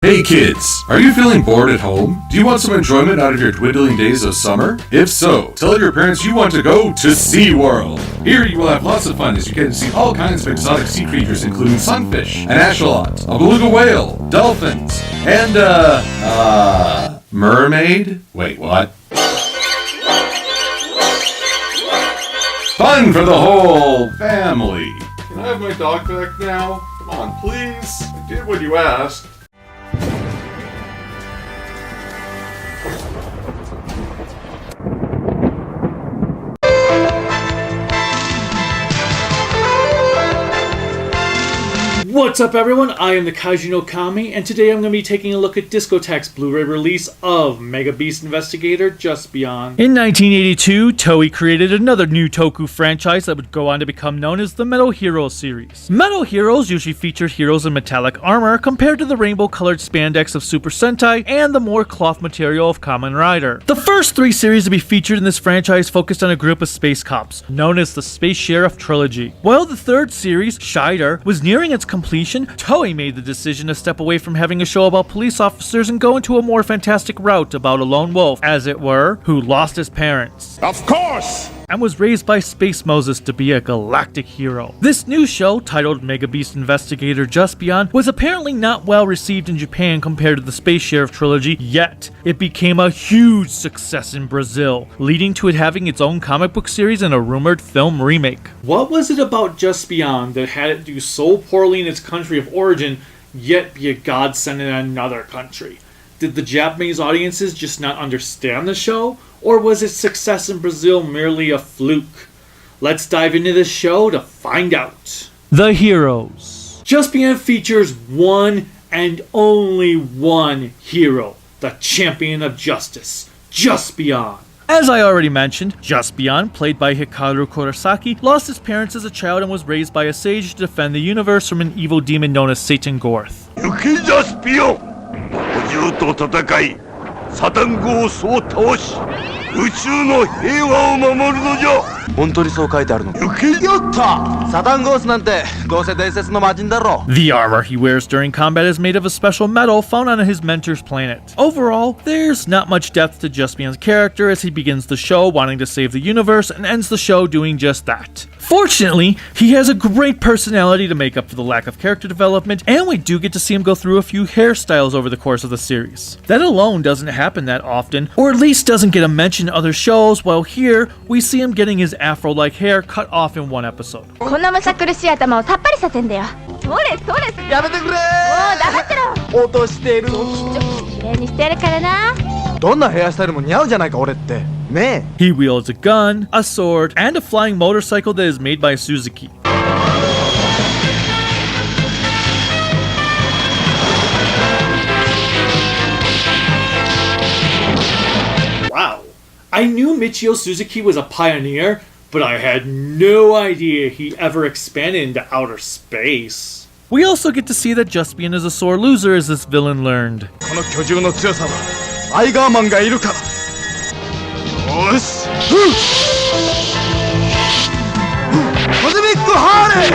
Hey kids, are you feeling bored at home? Do you want some enjoyment out of your dwindling days of summer? If so, tell your parents you want to go to SeaWorld. Here you will have lots of fun as you get to see all kinds of exotic sea creatures including sunfish, an axolot, a beluga whale, dolphins, and mermaid? Wait, what? Fun for the whole family. Can I have my dog back now? Come on, please. I did what you asked. What's up everyone, I am the Kaiju no Kami, and today I'm going to be taking a look at Discotek's Blu-ray release of Megabeast Investigator Juspion. In 1982, Toei created another new Toku franchise that would go on to become known as the Metal Heroes series. Metal Heroes usually featured heroes in metallic armor compared to the rainbow-colored spandex of Super Sentai and the more cloth material of Kamen Rider. The first three series to be featured in this franchise focused on a group of space cops, known as the Space Sheriff Trilogy. While the third series, Shaider, was nearing its completion, Toei made the decision to step away from having a show about police officers and go into a more fantastic route about a lone wolf, as it were, who lost his parents. Of course! And was raised by Space Moses to be a galactic hero. This new show, titled Megabeast Investigator Juspion, was apparently not well received in Japan compared to the Space Sheriff trilogy, yet it became a huge success in Brazil, leading to it having its own comic book series and a rumored film remake. What was it about Juspion that had it do so poorly in its country of origin, yet be a godsend in another country? Did the Japanese audiences just not understand the show? Or was its success in Brazil merely a fluke? Let's dive into this show to find out. The Heroes. Juspion features one and only one hero, the champion of justice, Juspion. As I already mentioned, Juspion, played by Hikaru Kurosaki, lost his parents as a child and was raised by a sage to defend the universe from an evil demon known as Satan Gorth. Juspion! 宇宙と戦い、サタン語をそう倒し、宇宙の平和を守るのじゃ。本当にそう書いてあるの。よった。サタンゴースなんてどうせ伝説の魔人だろ。The armor he wears during combat is made of a special metal found on his mentor's planet. Overall, there's not much depth to Juspion's character as he begins the show wanting to save the universe and ends the show doing just that. Fortunately, he has a great personality to make up for the lack of character development, and we do get to see him go through a few hairstyles over the course of the series. That alone doesn't happen that often, or at least doesn't get a mention in other shows, while here, we see him getting his afro-like hair cut off in one episode. こんなむさ苦しい頭をさっぱりさせんだよ。それそれ。やめてくれー。もう黙ってろ。落としてる。きれいにしてやるからな。どんなヘアスタイルも似合うじゃないか俺って。ねえ。 He wields a gun, a sword, and a flying motorcycle that is made by Suzuki. Wow. I knew Michio Suzuki was a pioneer, but I had no idea he ever expanded into outer space. We also get to see that Juspion is a sore loser as this villain learned. この巨獣の強さはアイガーマンがいるから。よし。コズミックハーレ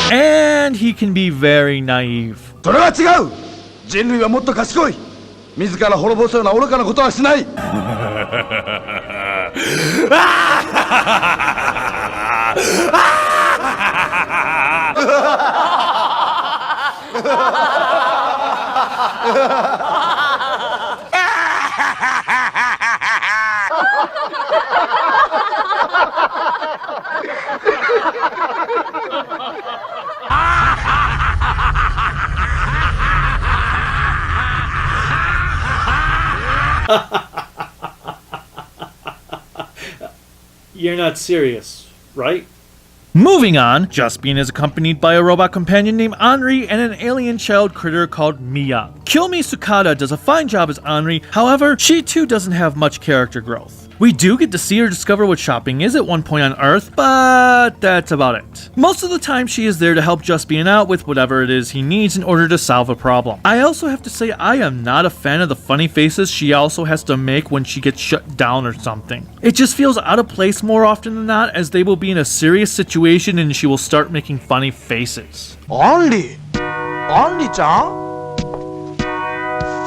ー。And he can be very naive. それは違う。人類はもっと賢い。自ら滅ぼすような愚かなことはしない。You're not serious, right? Moving on, Juspion is accompanied by a robot companion named Henri and an alien child critter called Mia. Kiyomi Sukada does a fine job as Henri, however, she too doesn't have much character growth. We do get to see her discover what shopping is at one point on Earth, but that's about it. Most of the time she is there to help Juspion out with whatever it is he needs in order to solve a problem. I also have to say I am not a fan of the funny faces she also has to make when she gets shut down or something. It just feels out of place more often than not, as they will be in a serious situation and she will start making funny faces. Only? アンリちゃん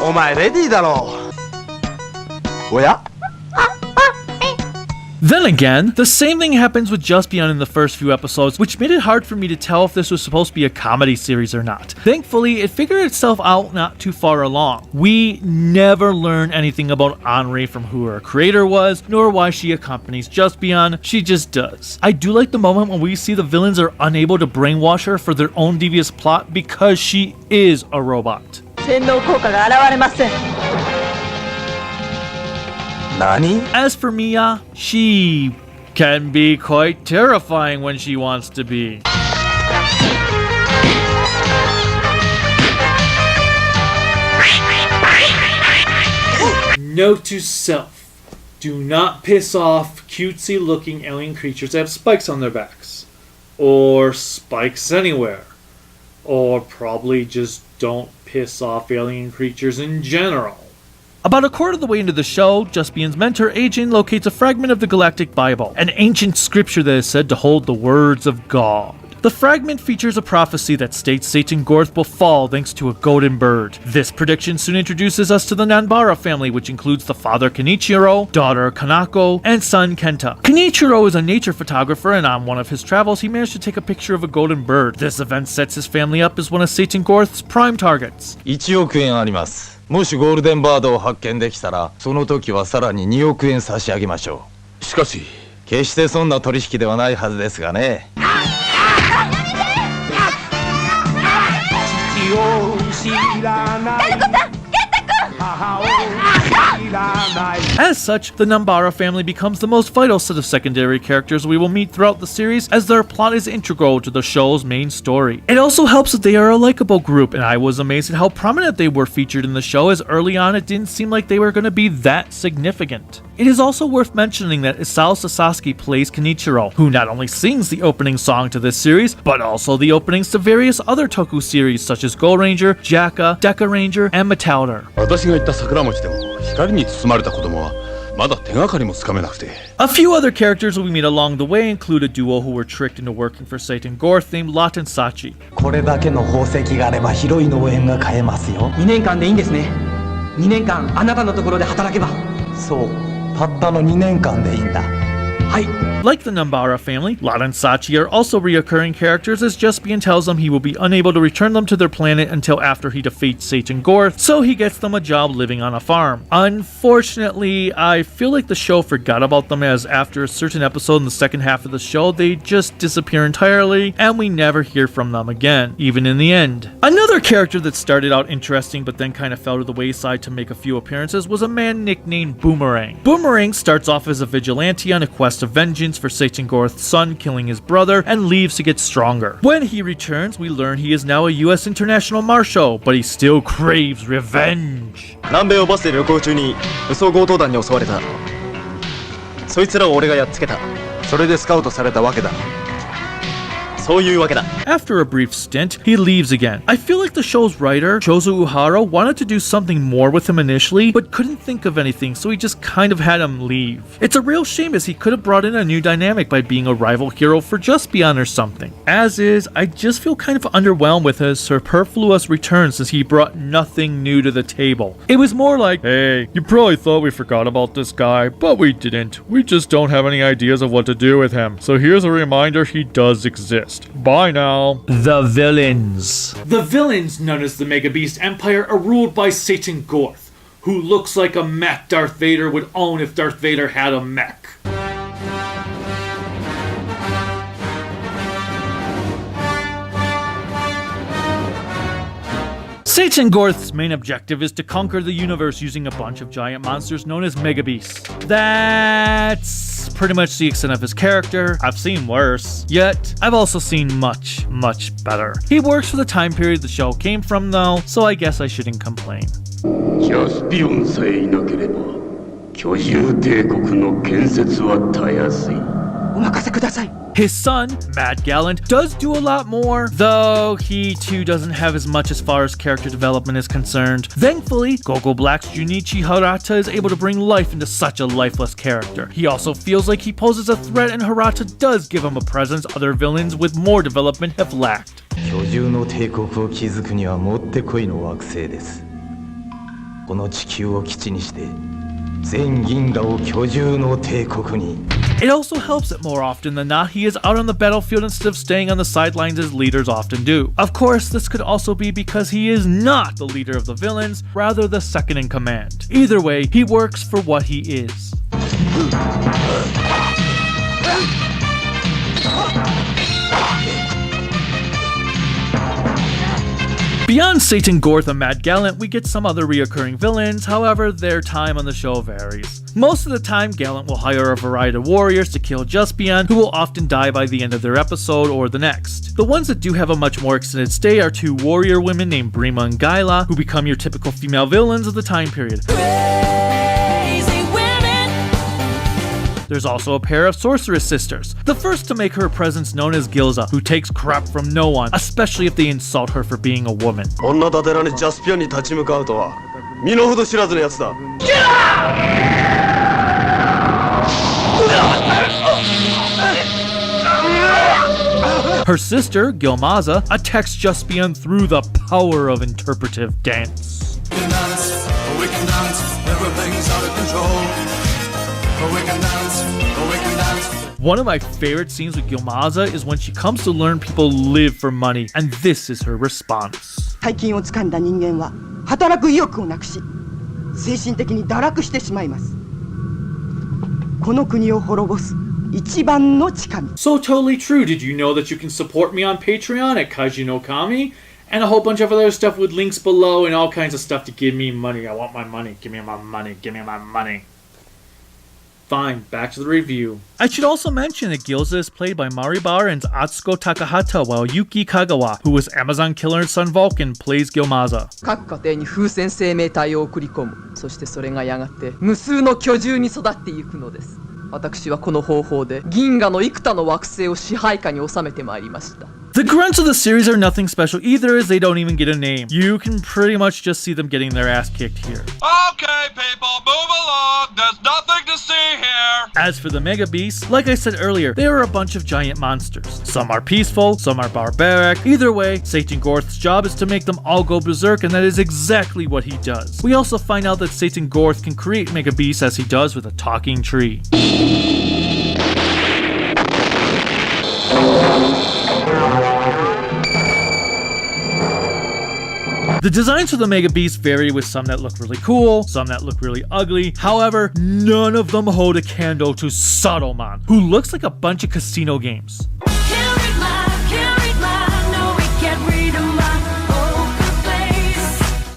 お前レディーだろう。おや Then again, the same thing happens with Juspion in the first few episodes, which made it hard for me to tell if this was supposed to be a comedy series or not. Thankfully, it figured itself out not too far along. We never learn anything about Henri from who her creator was, nor why she accompanies Juspion. She just does. I do like the moment when we see the villains are unable to brainwash her for their own devious plot because she is a robot. 洗脳効果が現れません。 As for Mia, she can be quite terrifying when she wants to be. Note to self: do not piss off cutesy looking alien creatures that have spikes on their backs. Or spikes anywhere. Or probably just don't piss off alien creatures in general. About a quarter of the way into the show, Juspion's mentor, Ajin, locates a fragment of the Galactic Bible, an ancient scripture that is said to hold the words of God. The fragment features a prophecy that states Satan Gorth will fall thanks to a golden bird. This prediction soon introduces us to the Nanbara family, which includes the father Kenichiro, daughter Kanako, and son Kenta. Kenichiro is a nature photographer, and on one of his travels he managed to take a picture of a golden bird. This event sets his family up as one of Satan Gorth's prime targets. 1億円あります。もしゴールデンバードを発見できたら、その時はさらに2億円差し上げましょう。しかし、決してそんな取引ではないはずですがね。父を知らない。母を知らない。 As such, the Nanbara family becomes the most vital set of secondary characters we will meet throughout the series, as their plot is integral to the show's main story. It also helps that they are a likable group, and I was amazed at how prominent they were featured in the show, as early on it didn't seem like they were going to be that significant. It is also worth mentioning that Isao Sasaki plays Kenichiro, who not only sings the opening song to this series, but also the openings to various other Toku series such as Go Ranger, Jaka, Deca Ranger, and Metalder. 私が言った桜餅でも光に包まれた子供はまだ手がかりもつかめなくて。 A few other characters we meet along the way include a duo who were tricked into working for Satan Gorth named Lot and Sachi. これだけの宝石があれば広い農園が買えますよ。2年間でいいんですね。2年間あなたのところで働けば。そう、たったの2年間でいいんだ。はい。 Like the Nanbara family, Lot and Sachi are also reoccurring characters, as Juspion tells them he will be unable to return them to their planet until after he defeats Satan Gorth, so he gets them a job living on a farm. Unfortunately, I feel like the show forgot about them, as after a certain episode in the second half of the show, they just disappear entirely, and we never hear from them again, even in the end. Another character that started out interesting but then kind of fell to the wayside to make a few appearances was a man nicknamed Boomerang. Boomerang starts off as a vigilante on a quest of vengeance for Satan Gorth's son killing his brother, and leaves to get stronger. When he returns, we learn he is now a US International Marshal, but he still craves revenge. 南米をバスで旅行中に武装強盗団に襲われた。そいつらを俺がやっつけた。それでスカウトされたわけだ。そういうわけだ。 After a brief stint, he leaves again. I feel like the show's writer, Chozo Uhara, wanted to do something more with him initially, but couldn't think of anything, so he just kind of had him leave. It's a real shame, as he could have brought in a new dynamic by being a rival hero for Juspion or something. As is, I just feel kind of underwhelmed with his superfluous return, since he brought nothing new to the table. It was more like, hey, you probably thought we forgot about this guy, but we didn't. We just don't have any ideas of what to do with him. So here's a reminder he does exist. Bye now. The villains. The villains, known as the Megabeast Empire, are ruled by Satan Gorth, who looks like a mech Darth Vader would own if Darth Vader had a mech. Satan Gorth's main objective is to conquer the universe using a bunch of giant monsters known as Megabeasts. That's pretty much the extent of his character. I've seen worse, yet I've also seen much, much better. He works for the time period the show came from though, so I guess I shouldn't complain. ジャスピオンさえいなければ居住帝国の建設はたやすい。His son, Mad Gallant, does do a lot more, though he too doesn't have as much as far as character development is concerned. Thankfully, Gogo Black's Junichi Harata is able to bring life into such a lifeless character. He also feels like he poses a threat, and Harata does give him a presence other villains with more development have lacked. 巨獣の帝国を築くにはもってこいの惑星です。この地球を基地にして全銀河を巨獣の帝国に。It also helps that more often than not, he is out on the battlefield instead of staying on the sidelines as leaders often do. Of course, this could also be because he is not the leader of the villains, rather the second in command. Either way, he works for what he is. Beyond Satan, Gorth, and Mad Gallant, we get some other reoccurring villains, however, their time on the show varies. Most of the time, Gallant will hire a variety of warriors to kill Juspion, who will often die by the end of their episode or the next. The ones that do have a much more extended stay are two warrior women named Brima and Gaila, who become your typical female villains of the time period. There's also a pair of sorceress sisters. The first to make her presence known as Gilza, who takes crap from no one, especially if they insult her for being a woman. 女立てらにジャスピオンに立ち向かうとは身の程知らずのやつだ。Her sister, Gilmaza, attacks Juspion through the power of interpretive dance. We can dance, everything's out of control. We can dance, we can dance. One of my favorite scenes with Gilmaza is when she comes to learn people live for money, and this is her response. 大金を掴んだ人間は働く意欲をなくし、精神的に堕落してしまいます。この国を滅ぼす一番の近道。 So totally true. Did you know that you can support me on Patreon at Kaiju no Kami? And a whole bunch of other stuff with links below and all kinds of stuff to give me money. I want my money. Give me my money. Give me my money. Fine, back to the review. I should also mention that Gilza is played by Maribar and Atsuko Takahata, while Yuki Kagawa, who was Amazon Killer's son Vulcan, plays Gilmaza. 各家庭に風船生命体を送り込む。そしてそれがやがて無数の巨獣に育っていくのです。私はこの方法で銀河の幾多の惑星を支配下に収めてまいりました。 The grunts of the series are nothing special either, as they don't even get a name. You can pretty much just see them getting their ass kicked here. Okay, people, move along. There's nothing to see here. As for the Megabeast, like I said earlier, they are a bunch of giant monsters. Some are peaceful, some are barbaric. Either way, Satan Gorth's job is to make them all go berserk, and that is exactly what he does. We also find out that Satan Gorth can create Megabeasts as he does with a talking tree. The designs for the Megabeasts vary, with some that look really cool, some that look really ugly. However, none of them hold a candle to Saruman, who looks like a bunch of casino games.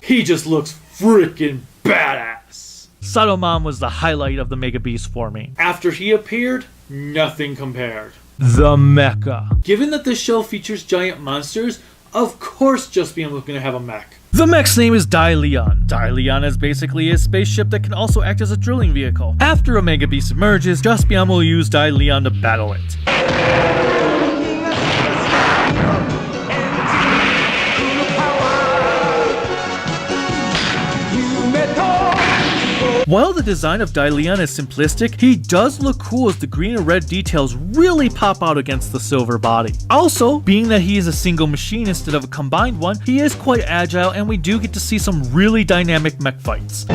He just looks freaking badass. Saruman was the highlight of the Megabeast for me. After he appeared, nothing compared. The mecha. Given that this show features giant monsters, of course Juspion was going to have a mech. The mech's name is DeLeon. DeLeon is basically a spaceship that can also act as a drilling vehicle. After a Megabeast emerges, Juspion will use DeLeon to battle it. While the design of DeLeon is simplistic, he does look cool as the green and red details really pop out against the silver body. Also, being that he is a single machine instead of a combined one, he is quite agile, and we do get to see some really dynamic mech fights.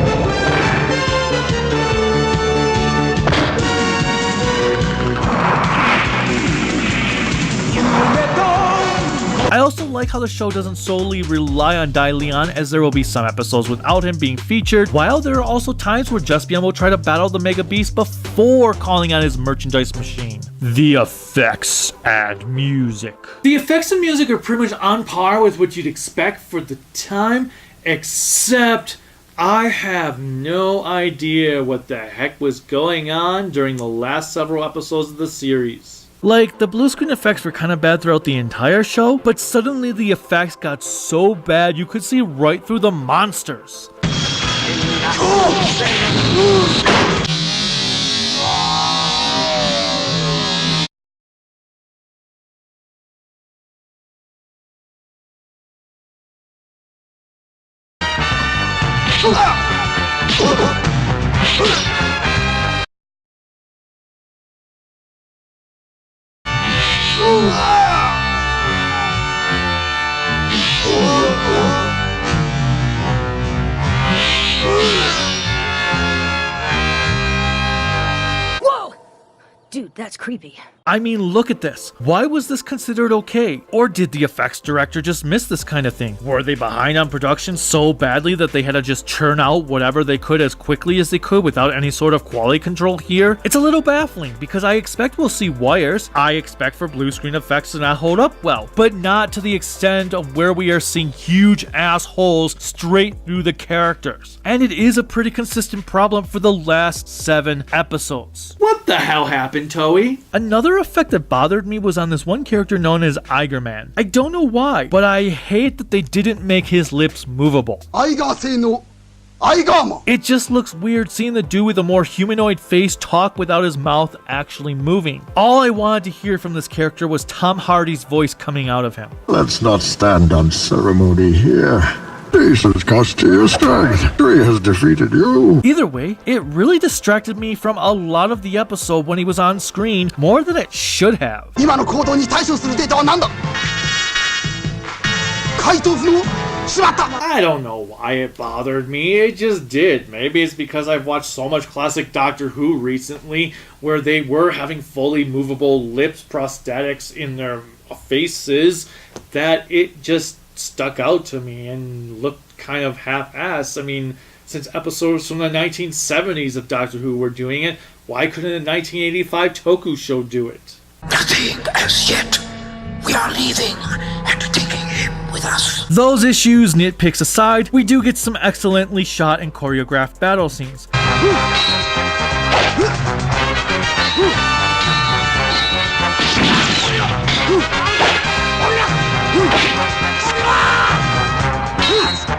I also like how the show doesn't solely rely on DeLeon, as there will be some episodes without him being featured, while there are also times where Juspion will try to battle the Megabeast before calling on his merchandise machine. The effects and music. The effects and music are pretty much on par with what you'd expect for the time, except I have no idea what the heck was going on during the last several episodes of the series. Like, the blue screen effects were kind of bad throughout the entire show, but suddenly the effects got so bad you could see right through the monsters. Whoa! Dude, that's creepy. I mean, look at this. Why was this considered okay? Or did the effects director just miss this kind of thing? Were they behind on production so badly that they had to just churn out whatever they could as quickly as they could without any sort of quality control here? It's a little baffling because I expect we'll see wires. I expect for blue screen effects to not hold up well, but not to the extent of where we are seeing huge assholes straight through the characters. And it is a pretty consistent problem for the last 7 episodes. What the hell happened, Toei? Another effect that bothered me was on this one character known as Eigerman. I don't know why, but I hate that they didn't make his lips movable. It just looks weird seeing the dude with a more humanoid face talk without his mouth actually moving. All I wanted to hear from this character was Tom Hardy's voice coming out of him. Let's not stand on ceremony here. Decent cost to your strength. 3 has defeated you. Either way, it really distracted me from a lot of the episode when he was on screen more than it should have. I don't know why it bothered me, it just did. Maybe it's because I've watched so much classic Doctor Who recently where they were having fully movable lips prosthetics in their faces that it just stuck out to me and looked kind of half-assed. I mean, since episodes from the 1970s of Doctor Who were doing it, why couldn't a 1985 Toku show do it? Nothing as yet. We are leaving and taking him with us. Those issues, nitpicks aside, we do get some excellently shot and choreographed battle scenes.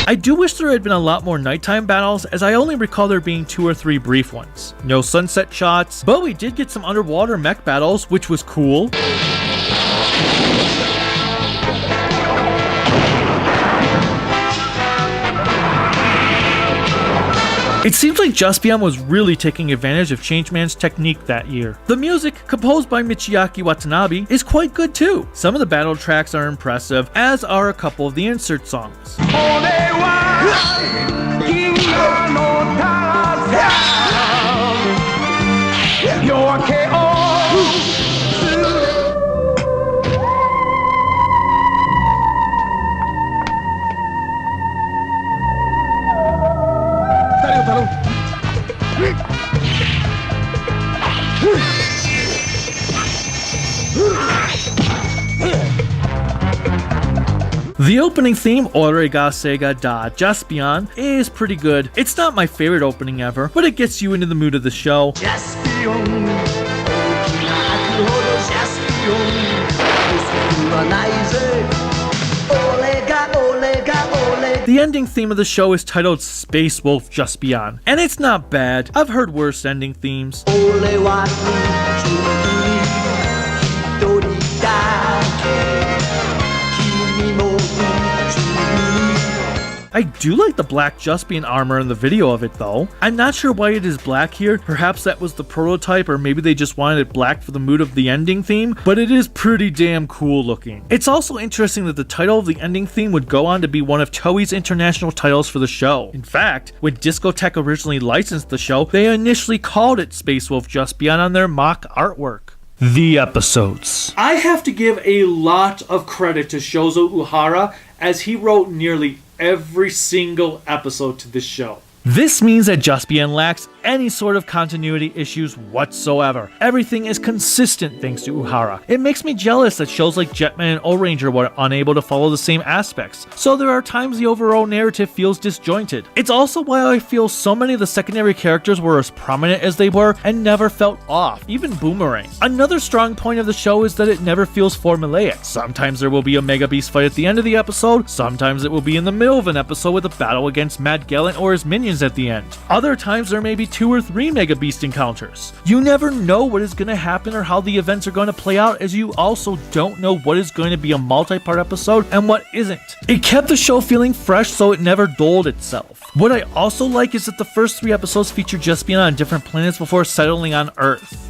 I do wish there had been a lot more nighttime battles, as I only recall there being 2 or 3 brief ones. No sunset shots, but we did get some underwater mech battles, which was cool. It seems like Juspion was really taking advantage of Changeman's technique that year. The music, composed by Michiaki Watanabe, is quite good too. Some of the battle tracks are impressive, as are a couple of the insert songs. The opening theme, Ore ga Sega da Juspion, is pretty good. It's not my favorite opening ever, but it gets you into the mood of the show. The ending theme of the show is titled Space Wolf Juspion, and it's not bad. I've heard worse ending themes. I do like the black Juspion armor in the video of it though. I'm not sure why it is black here, perhaps that was the prototype or maybe they just wanted it black for the mood of the ending theme, but it is pretty damn cool looking. It's also interesting that the title of the ending theme would go on to be one of Toei's international titles for the show. In fact, when Discotek originally licensed the show, they initially called it Space Wolf Juspion on their mock artwork. The episodes. I have to give a lot of credit to Shozo Uhara as he wrote nearly every single episode to this show. This means that Juspion lacks any sort of continuity issues whatsoever. Everything is consistent thanks to Uhara. It makes me jealous that shows like Jetman and O-Ranger were unable to follow the same aspects, so there are times the overall narrative feels disjointed. It's also why I feel so many of the secondary characters were as prominent as they were and never felt off, even Boomerang. Another strong point of the show is that it never feels formulaic. Sometimes there will be a Megabeast fight at the end of the episode, sometimes it will be in the middle of an episode with a battle against Mad Gallant or his minions, companions at the end. Other times there may be 2 or 3 Megabeast encounters. You never know what is going to happen or how the events are going to play out, as you also don't know what is going to be a multi-part episode and what isn't. It kept the show feeling fresh, so it never dulled itself. What I also like is that the first 3 episodes feature Juspion on different planets before settling on Earth.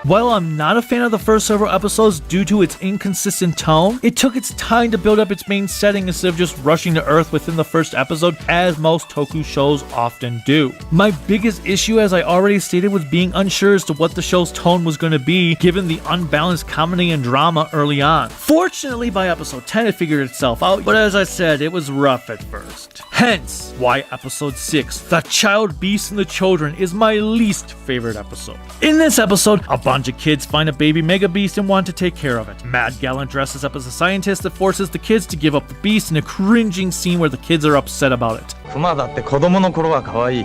While I'm not a fan of the first several episodes due to its inconsistent tone, it took its time to build up its main setting instead of just rushing to Earth within the first episode, as most Toku shows often do. My biggest issue, as I already stated, was being unsure as to what the show's tone was going to be, given the unbalanced comedy and drama early on. Fortunately, by episode 10 it figured itself out, but as I said, it was rough at first. Hence, why episode 6, The Child Beast and the Children, is my least favorite episode. In this episode, a bunch of kids find a baby Megabeast and want to take care of it. Mad Gallant dresses up as a scientist that forces the kids to give up the beast in a cringing scene where the kids are upset about it. クマだって子供の頃は可愛い。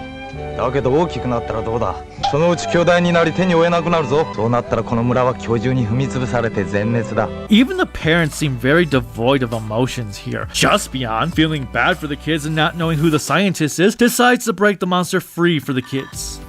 だけど大きくなったらどうだ。そのうち巨大になり手に負えなくなるぞ。そうなったらこの村は巨獣に踏み潰されて全滅だ。Even the parents seem very devoid of emotions here. Juspion, feeling bad for the kids and not knowing who the scientist is, decides to break the monster free for the kids.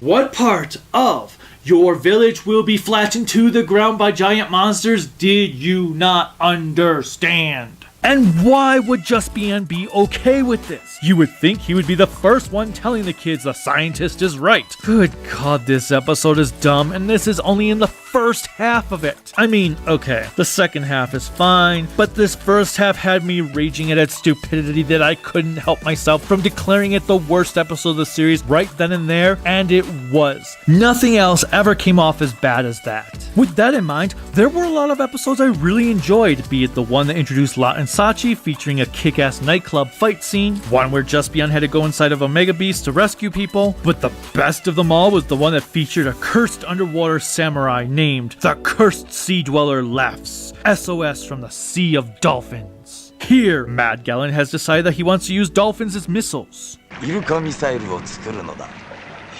What part of your village will be flattened to the ground by giant monsters did you not understand? And why would Juspion be okay with this? You would think he would be the first one telling the kids the scientist is right. Good God, this episode is dumb, and this is only in the first half of it. I mean, okay, the second half is fine, but this first half had me raging at its stupidity that I couldn't help myself from declaring it the worst episode of the series right then and there, and it was. Nothing else ever came off as bad as that. With that in mind, there were a lot of episodes I really enjoyed, be it the one that introduced Lot and Sachi featuring a kick-ass nightclub fight scene, one where Juspion had to go inside of a Megabeast to rescue people, but the best of them all was the one that featured a cursed underwater samurai named the Cursed Sea Dweller Laughs, SOS from the Sea of Dolphins. Here, Mad Gallant has decided that he wants to use dolphins as missiles. イルカミサイルを作るのだ。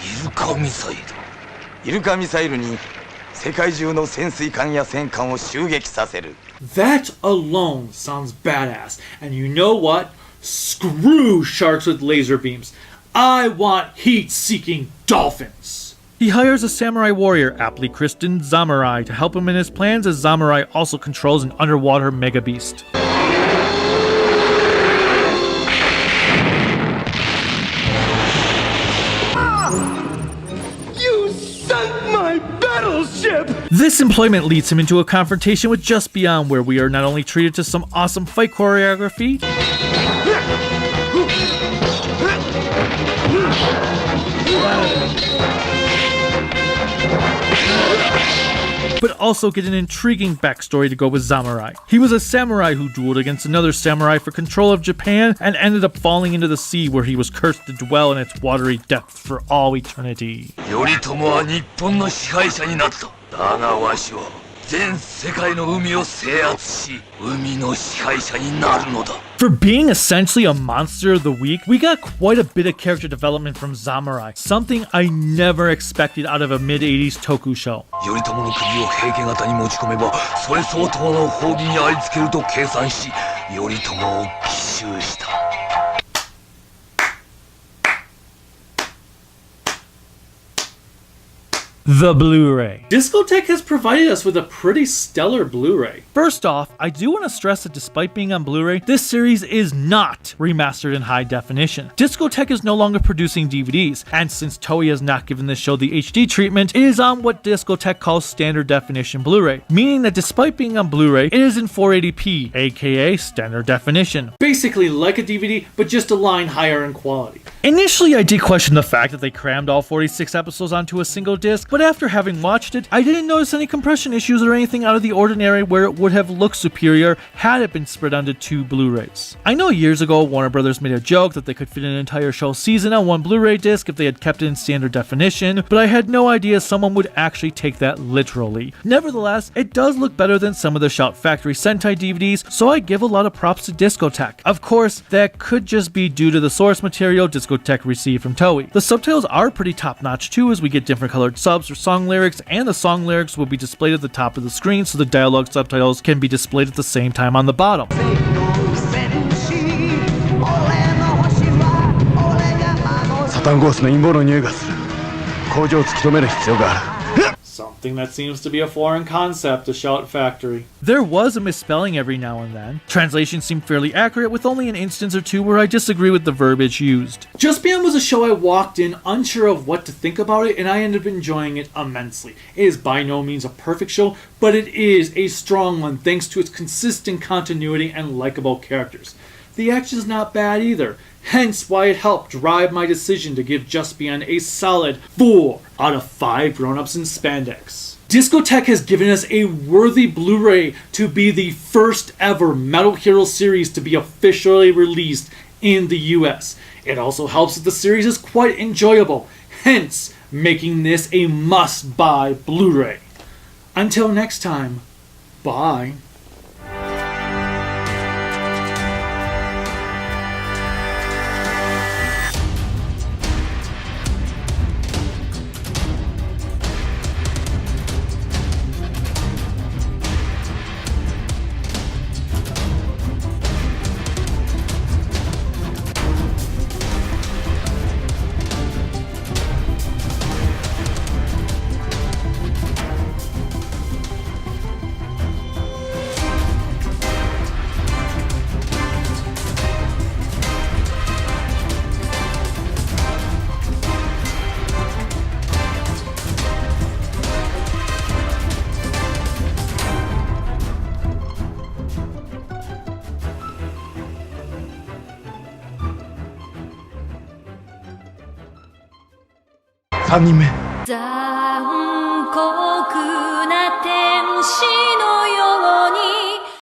イルカミサイル。イルカミサイルに世界中の潜水艦や戦艦を襲撃させる。 That alone sounds badass. And you know what? Screw sharks with laser beams. I want heat-seeking dolphins. He hires a samurai warrior, aptly christened Samurai, to help him in his plans, as Samurai also controls an underwater Megabeast. You sunk my battleship! This employment leads him into a confrontation with Juspion, where we are not only treated to some awesome fight choreography, but also get an intriguing backstory to go with Samurai. He was a samurai who dueled against another samurai for control of Japan and ended up falling into the sea, where he was cursed to dwell in its watery depths for all eternity. 頼朝は日本の支配者になった。だがわしは全世界の海を制圧し、海の支配者になるのだ。 For being essentially a monster of the week, we got quite a bit of character development from Samurai, something I never expected out of a mid-80s Toku show. 頼朝の首を平家方に持ち込めば、それ相当の褒美にありつけると計算し、頼朝を奇襲した。 The Blu-ray. Discotech has provided us with a pretty stellar Blu-ray. First off, I do want to stress that despite being on Blu-ray, this series is not remastered in high definition. Discotech is no longer producing DVDs, and since Toei has not given this show the HD treatment, it is on what Discotech calls standard definition Blu-ray, meaning that despite being on Blu-ray, it is in 480p, aka standard definition. Basically like a DVD, but just a line higher in quality. Initially, I did question the fact that they crammed all 46 episodes onto a single disc, but after having watched it, I didn't notice any compression issues or anything out of the ordinary where it would have looked superior had it been spread onto 2 Blu-rays. I know years ago Warner Brothers made a joke that they could fit an entire show season on 1 Blu-ray disc if they had kept it in standard definition, but I had no idea someone would actually take that literally. Nevertheless, it does look better than some of the Shout Factory Sentai DVDs, so I give a lot of props to Discotek. Of course, that could just be due to the source material Discotek received from Toei. The subtitles are pretty top-notch too, as we get different colored subs for song lyrics, and the song lyrics will be displayed at the top of the screen so the dialogue subtitles can be displayed at the same time on the bottom. サタンゴースの陰謀の匂いがする。工場を突き止める必要がある。 Something that seems to be a foreign concept to Shout Factory. There was a misspelling every now and then. Translations seemed fairly accurate, with only an instance or two where I disagree with the verbiage used. Juspion was a show I walked in unsure of what to think about it, and I ended up enjoying it immensely. It is by no means a perfect show, but it is a strong one thanks to its consistent continuity and likable characters. The action is not bad either, hence why it helped drive my decision to give Juspion a solid 4 out of 5 grown-ups in spandex. Discotek has given us a worthy Blu-ray to be the first ever Metal Hero series to be officially released in the US. It also helps that the series is quite enjoyable, hence making this a must-buy Blu-ray. Until next time, bye. Anime.